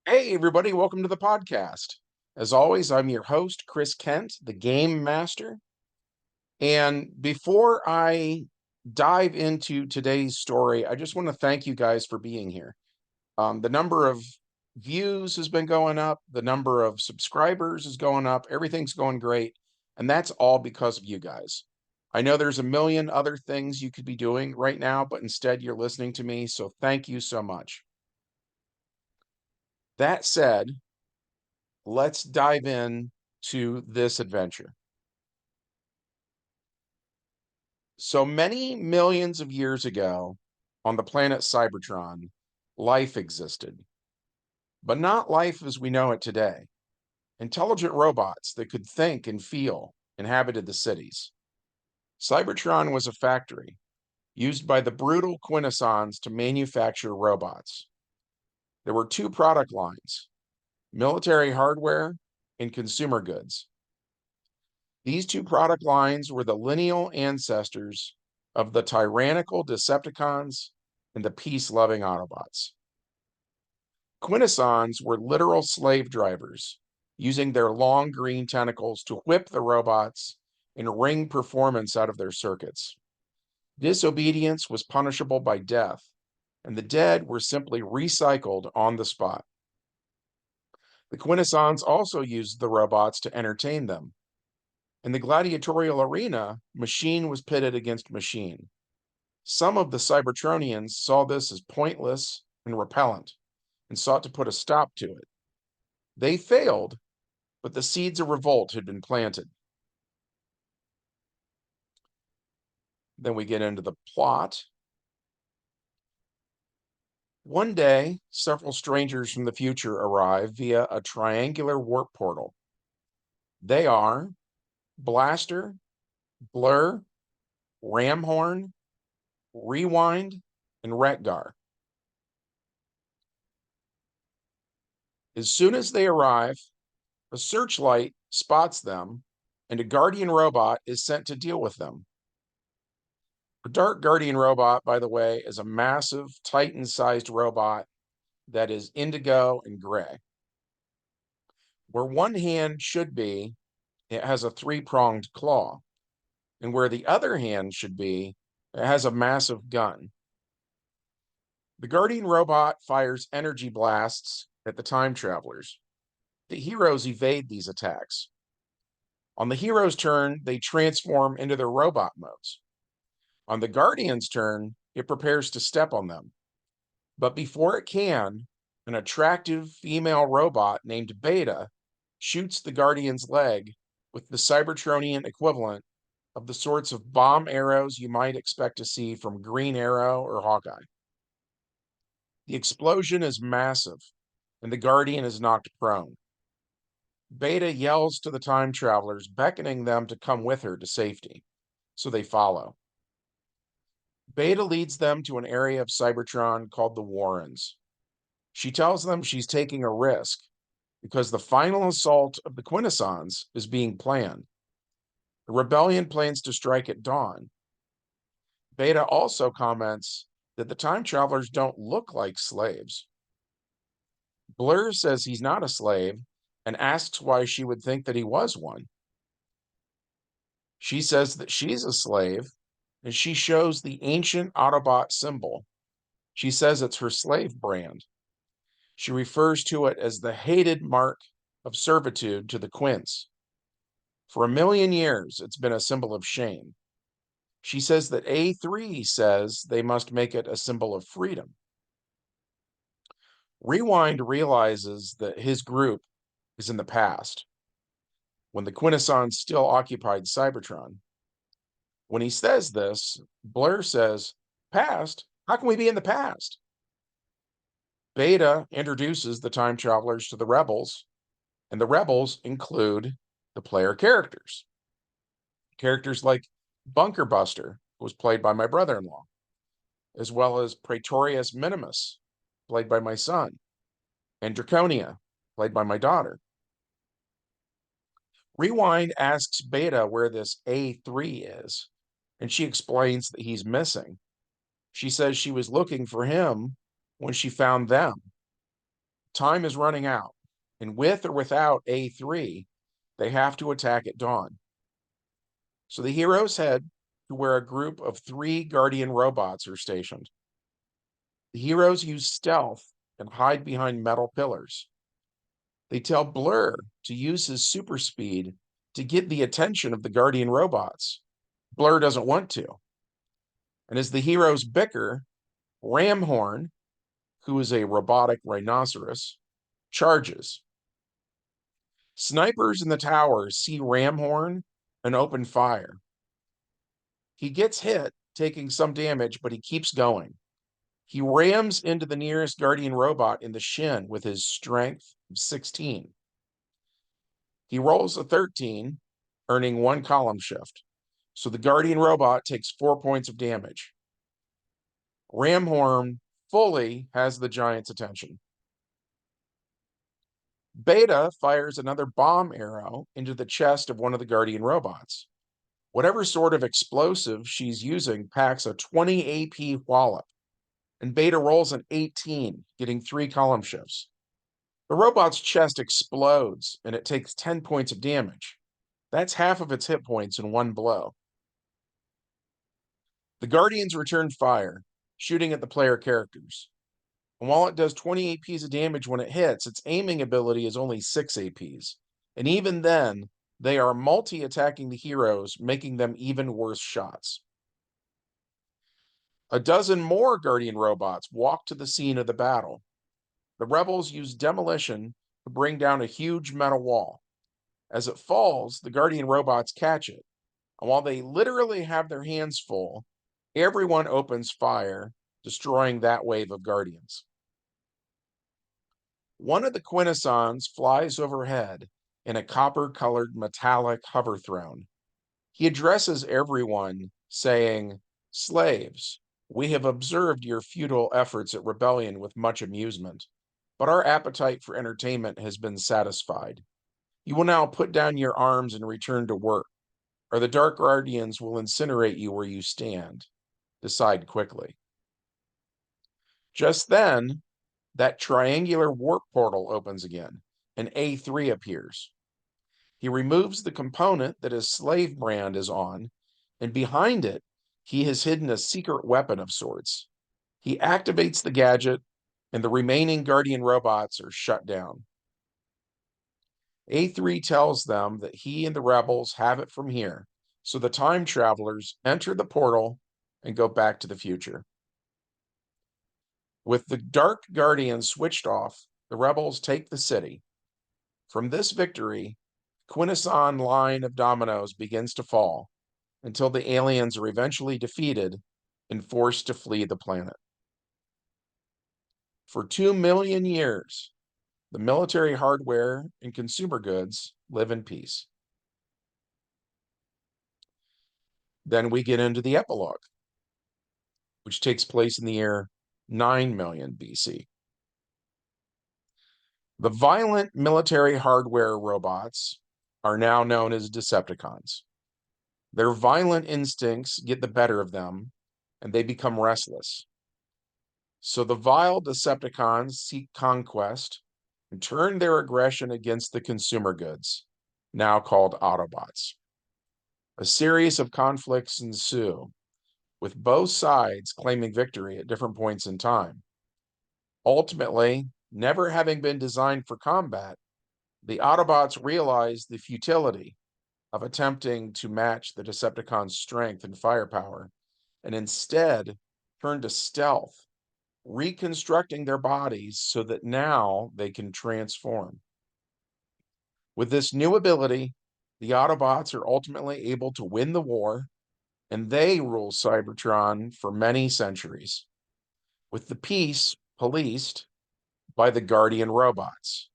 Hey, everybody, welcome to the podcast. As always, I'm your host, Chris Kent, the Game Master. And before I dive into today's story, I just want to thank you guys for being here. The number of views has been going up, the number of subscribers is going up, everything's going great. And that's all because of you guys. I know there's a million other things you could be doing right now, but instead you're listening to me. So thank you so much. That said, let's dive in to this adventure. So many millions of years ago, on the planet Cybertron, life existed, but not life as we know it today. Intelligent robots that could think and feel inhabited the cities. Cybertron was a factory used by the brutal Quintessons to manufacture robots. There were two product lines: military hardware and consumer goods. These two product lines were the lineal ancestors of the tyrannical Decepticons and the peace-loving Autobots. Quintessons were literal slave drivers, using their long green tentacles to whip the robots and wring performance out of their circuits. Disobedience was punishable by death, and the dead were simply recycled on the spot. The Quintessons also used the robots to entertain them. In the gladiatorial arena, machine was pitted against machine. Some of the Cybertronians saw this as pointless and repellent and sought to put a stop to it. They failed, but the seeds of revolt had been planted. Then we get into the plot. One day, several strangers from the future arrive via a triangular warp portal. They are Blaster, Blur, Ramhorn, Rewind, and Retgar. As soon as they arrive, a searchlight spots them, and a Guardian robot is sent to deal with them. A Dark Guardian robot, by the way, is a massive, Titan-sized robot that is indigo and gray. Where one hand should be, it has a three-pronged claw, and where the other hand should be, it has a massive gun. The Guardian robot fires energy blasts at the time travelers. The heroes evade these attacks. On the hero's turn, they transform into their robot modes. On the Guardian's turn, it prepares to step on them. But before it can, an attractive female robot named Beta shoots the Guardian's leg with the Cybertronian equivalent of the sorts of bomb arrows you might expect to see from Green Arrow or Hawkeye. The explosion is massive, and the Guardian is knocked prone. Beta yells to the time travelers, beckoning them to come with her to safety, so they follow. Beta leads them to an area of Cybertron called the Warrens. She tells them she's taking a risk because the final assault of the Quintessons is being planned. The rebellion plans to strike at dawn. Beta also comments that the time travelers don't look like slaves. Blur says he's not a slave and asks why she would think that he was one. She says that she's a slave, and she shows the ancient Autobot symbol. She says it's her slave brand. She refers to it as the hated mark of servitude to the Quints. For a million years, it's been a symbol of shame. She says that A3 says they must make it a symbol of freedom. Rewind realizes that his group is in the past, when the Quintessons still occupied Cybertron. When he says this, Blur says, "Past? How can we be in the past?" Beta introduces the time travelers to the rebels, and the rebels include the player characters. Characters like Bunker Buster, who was played by my brother-in-law, as well as Praetorius Minimus, played by my son, and Draconia, played by my daughter. Rewind asks Beta where this A3 is, and she explains that he's missing. She says she was looking for him when she found them. Time is running out, and with or without A3, they have to attack at dawn. So the heroes head to where a group of 3 Guardian robots are stationed. The heroes use stealth and hide behind metal pillars. They tell Blur to use his super speed to get the attention of the Guardian robots. Blur doesn't want to. And as the heroes bicker, Ramhorn, who is a robotic rhinoceros, charges. Snipers in the towers see Ramhorn and open fire. He gets hit, taking some damage, but he keeps going. He rams into the nearest Guardian robot in the shin with his strength of 16. He rolls a 13, earning 1 column shift. So the Guardian robot takes 4 points of damage. Ramhorn fully has the giant's attention. Beta fires another bomb arrow into the chest of one of the Guardian robots. Whatever sort of explosive she's using packs a 20 AP wallop, and Beta rolls an 18, getting 3 column shifts. The robot's chest explodes, and it takes 10 points of damage. That's half of its hit points in 1 blow. The Guardians return fire, shooting at the player characters. And while it does 20 APs of damage when it hits, its aiming ability is only 6 APs. And even then, they are multi-attacking the heroes, making them even worse shots. A dozen more Guardian robots walk to the scene of the battle. The rebels use demolition to bring down a huge metal wall. As it falls, the Guardian robots catch it. And while they literally have their hands full, everyone opens fire, destroying that wave of Guardians. One of the Quintessons flies overhead in a copper-colored metallic hover throne. He addresses everyone, saying, "Slaves, we have observed your futile efforts at rebellion with much amusement, but our appetite for entertainment has been satisfied. You will now put down your arms and return to work, or the Dark Guardians will incinerate you where you stand. Decide quickly." Just then, that triangular warp portal opens again, and A3 appears. He removes the component that his slave brand is on, and behind it, he has hidden a secret weapon of sorts. He activates the gadget, and the remaining Guardian robots are shut down. A3 tells them that he and the rebels have it from here, so the time travelers enter the portal and go back to the future. With the Dark Guardians switched off, the rebels take the city. From this victory, Quintesson line of dominoes begins to fall until the aliens are eventually defeated and forced to flee the planet. For 2 million years, the military hardware and consumer goods live in peace. Then we get into the epilogue, which takes place in the year 9 million BC. The violent military hardware robots are now known as Decepticons. Their violent instincts get the better of them, and they become restless. So the vile Decepticons seek conquest and turn their aggression against the consumer goods, now called Autobots. A series of conflicts ensue, with both sides claiming victory at different points in time. Ultimately, never having been designed for combat, the Autobots realize the futility of attempting to match the Decepticons' strength and firepower, and instead turn to stealth, reconstructing their bodies so that now they can transform. With this new ability, the Autobots are ultimately able to win the war, and they rule Cybertron for many centuries, with the peace policed by the Guardian robots,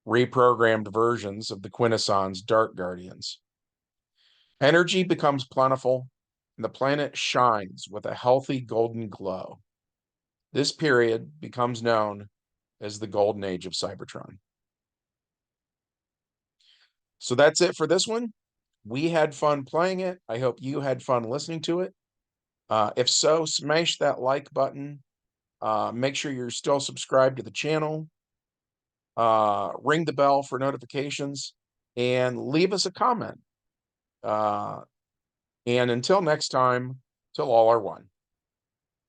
reprogrammed versions of the Quintessons' Dark Guardians. Energy becomes plentiful, and the planet shines with a healthy golden glow. This period becomes known as the Golden Age of Cybertron. So that's it for this one. We had fun playing it. I hope you had fun listening to it. If so, smash that like button. Make sure you're still subscribed to the channel. ring the bell for notifications, and leave us a comment. And until next time, till all are one.